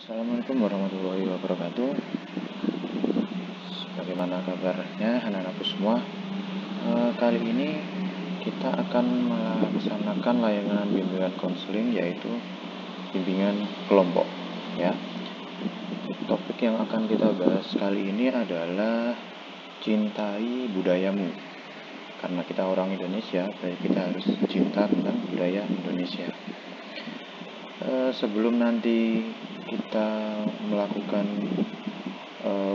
Assalamualaikum warahmatullahi wabarakatuh. Bagaimana kabarnya anak-anakku semua? Kali ini kita akan melaksanakan layanan bimbingan konseling, yaitu bimbingan kelompok. Ya, topik yang akan kita bahas kali ini adalah cintai budayamu. Karena kita orang Indonesia, berarti kita harus cinta tentang budaya Indonesia. Sebelum nanti kita melakukan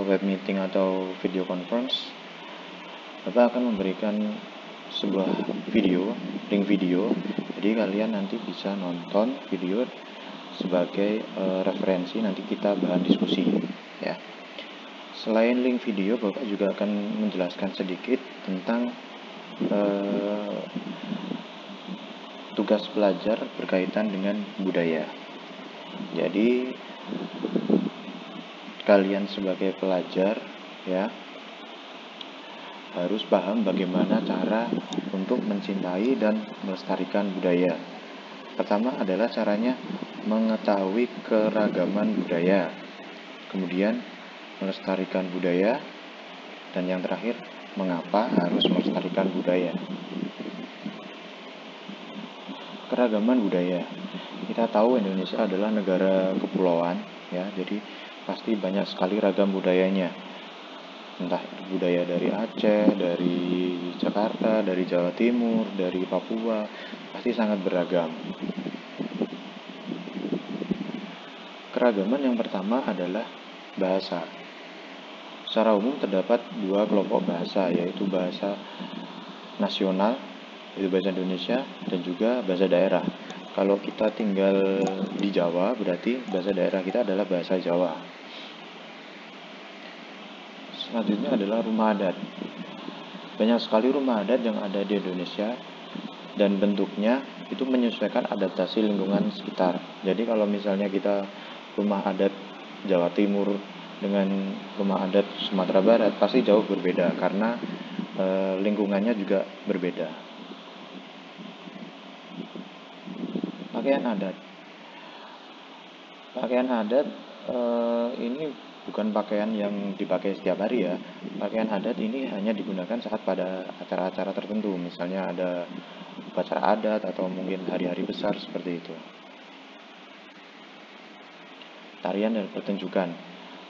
web meeting atau video conference, Bapak akan memberikan sebuah link video. Jadi kalian nanti bisa nonton video sebagai referensi, nanti kita bahan diskusi ya. Selain link video, Bapak juga akan menjelaskan sedikit tentang tugas belajar berkaitan dengan budaya. Jadi kalian sebagai pelajar ya harus paham bagaimana cara untuk mencintai dan melestarikan budaya. Pertama adalah caranya mengetahui keragaman budaya, kemudian melestarikan budaya, dan yang terakhir mengapa harus melestarikan budaya. Keragaman budaya. Kita tahu Indonesia adalah negara kepulauan ya, jadi pasti banyak sekali ragam budayanya. Entah itu budaya dari Aceh, dari Jakarta, dari Jawa Timur, dari Papua, pasti sangat beragam. Keragaman yang pertama adalah bahasa. Secara umum terdapat dua kelompok bahasa, yaitu bahasa nasional, yaitu bahasa Indonesia, dan juga bahasa daerah. Kalau kita tinggal di Jawa, berarti bahasa daerah kita adalah bahasa Jawa. Selanjutnya adalah rumah adat. Banyak sekali rumah adat yang ada di Indonesia, dan bentuknya itu menyesuaikan adaptasi lingkungan sekitar. Jadi kalau misalnya kita rumah adat Jawa Timur dengan rumah adat Sumatera Barat, pasti jauh berbeda karena lingkungannya juga berbeda. Pakaian adat. Pakaian adat ini bukan pakaian yang dipakai setiap hari ya. Pakaian adat ini hanya digunakan saat pada acara-acara tertentu, misalnya ada upacara adat atau mungkin hari-hari besar seperti itu. Tarian dan pertunjukan.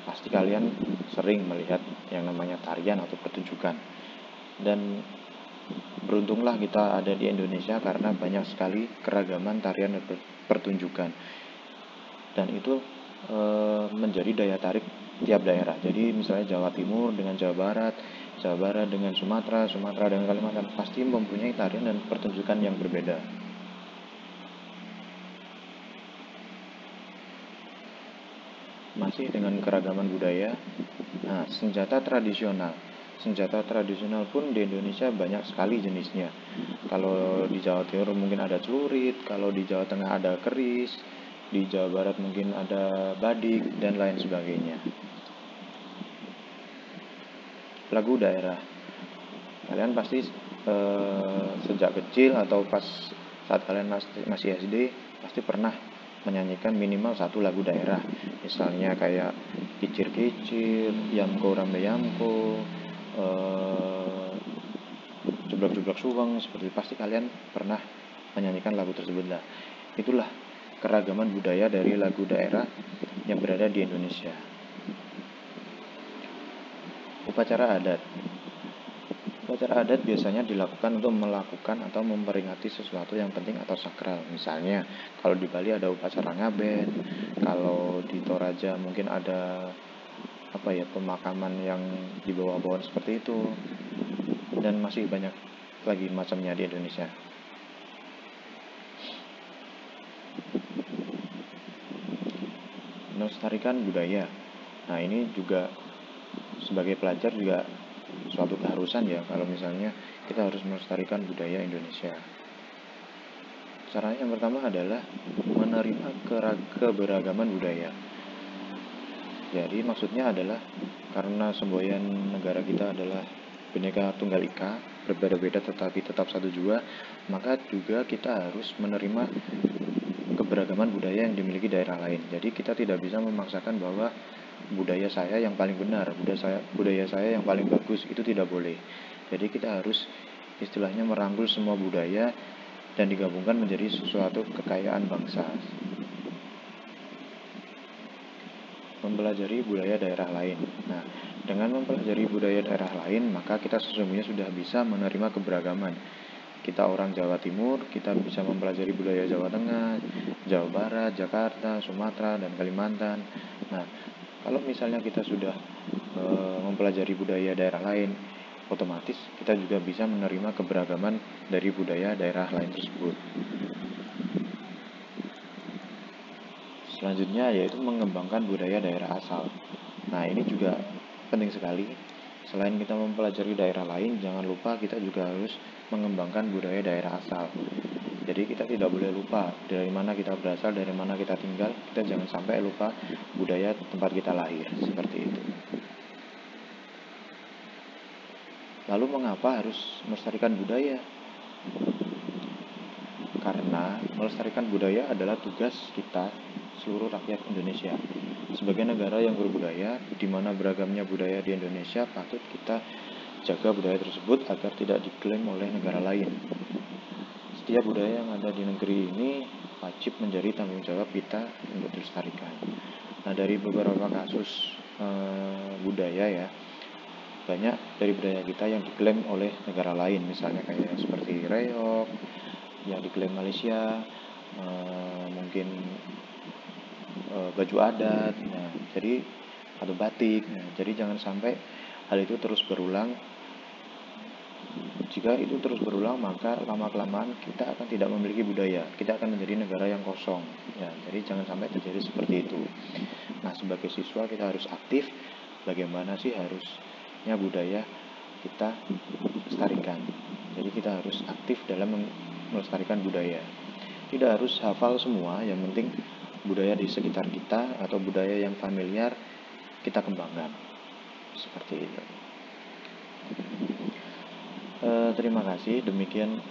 Pasti kalian sering melihat yang namanya tarian atau pertunjukan. Dan beruntunglah kita ada di Indonesia karena banyak sekali keragaman tarian dan pertunjukan. Dan itu menjadi daya tarik tiap daerah. Jadi misalnya Jawa Timur dengan Jawa Barat dengan Sumatera dengan Kalimantan, pasti mempunyai tarian dan pertunjukan yang berbeda. Masih dengan keragaman budaya. Nah, senjata tradisional pun di Indonesia banyak sekali jenisnya. Kalau di Jawa Timur mungkin ada celurit, kalau di Jawa Tengah ada keris, di Jawa Barat mungkin ada badik, dan lain sebagainya. Lagu daerah. Kalian pasti sejak kecil atau pas saat kalian masih SD pasti pernah menyanyikan minimal satu lagu daerah. Misalnya kayak Kicir-kicir, Yamko Rambe Yamko, Jublak-jublak suweng, seperti pasti kalian pernah menyanyikan lagu tersebut lah. Itulah keragaman budaya dari lagu daerah yang berada di Indonesia. Upacara adat. Upacara adat biasanya dilakukan untuk melakukan atau memperingati sesuatu yang penting atau sakral. Misalnya, kalau di Bali ada upacara ngaben, kalau di Toraja mungkin ada pemakaman yang di bawah-bawah seperti itu, dan masih banyak lagi macamnya di Indonesia. Melestarikan budaya. Nah, ini juga sebagai pelajar juga suatu keharusan ya, kalau misalnya kita harus melestarikan budaya Indonesia. Caranya yang pertama adalah menerima keberagaman budaya. Jadi maksudnya adalah karena semboyan negara kita adalah Bhinneka Tunggal Ika, berbeda-beda tetapi tetap satu jua, maka juga kita harus menerima keberagaman budaya yang dimiliki daerah lain. Jadi kita tidak bisa memaksakan bahwa budaya saya yang paling benar, budaya saya yang paling bagus, itu tidak boleh. Jadi kita harus istilahnya merangkul semua budaya dan digabungkan menjadi sesuatu kekayaan bangsa. Mempelajari budaya daerah lain. Nah, dengan mempelajari budaya daerah lain, maka kita sesungguhnya sudah bisa menerima keberagaman. Kita orang Jawa Timur, kita bisa mempelajari budaya Jawa Tengah, Jawa Barat, Jakarta, Sumatera, dan Kalimantan. Nah, kalau misalnya kita sudah mempelajari budaya daerah lain, otomatis kita juga bisa menerima keberagaman dari budaya daerah lain tersebut. Selanjutnya yaitu mengembangkan budaya daerah asal. Nah, ini juga penting sekali. Selain kita mempelajari daerah lain, jangan lupa kita juga harus mengembangkan budaya daerah asal. Jadi kita tidak boleh lupa dari mana kita berasal, dari mana kita tinggal. Kita jangan sampai lupa budaya tempat kita lahir, seperti itu. Lalu mengapa harus melestarikan budaya? Karena melestarikan budaya adalah tugas kita seluruh rakyat Indonesia. Sebagai negara yang berbudaya, di mana beragamnya budaya di Indonesia, patut kita jaga budaya tersebut agar tidak diklaim oleh negara lain. Setiap budaya yang ada di negeri ini wajib menjadi tanggung jawab kita untuk dilestarikan. Nah, dari beberapa kasus budaya ya, banyak dari budaya kita yang diklaim oleh negara lain, misalnya kayak seperti reog yang diklaim Malaysia, mungkin baju adat, atau batik. Nah, jadi jangan sampai hal itu terus berulang. Jika itu terus berulang, maka lama-kelamaan kita akan tidak memiliki budaya. Kita akan menjadi negara yang kosong. Ya, jadi jangan sampai terjadi seperti itu. Nah, sebagai siswa kita harus aktif. Bagaimana sih harusnya budaya kita lestarikan? Jadi kita harus aktif dalam melestarikan budaya. Tidak harus hafal semua, yang penting budaya di sekitar kita atau budaya yang familiar kita kembangkan. Seperti itu. Terima kasih, demikian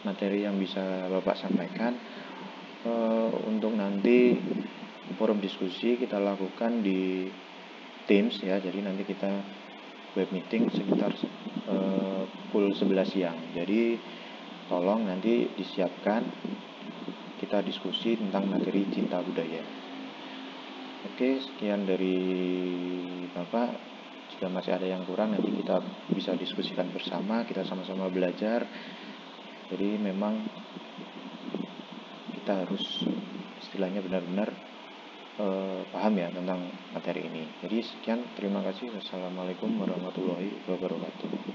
materi yang bisa Bapak sampaikan. Untuk nanti forum diskusi kita lakukan di Teams ya, jadi nanti kita web meeting sekitar pukul 11 siang. Jadi tolong nanti disiapkan, kita diskusi tentang materi cinta budaya. Oke, sekian dari Bapak. Jika masih ada yang kurang, nanti kita bisa diskusikan bersama, kita sama-sama belajar. Jadi memang kita harus istilahnya benar-benar paham ya tentang materi ini. Jadi sekian, terima kasih. Wassalamualaikum warahmatullahi wabarakatuh.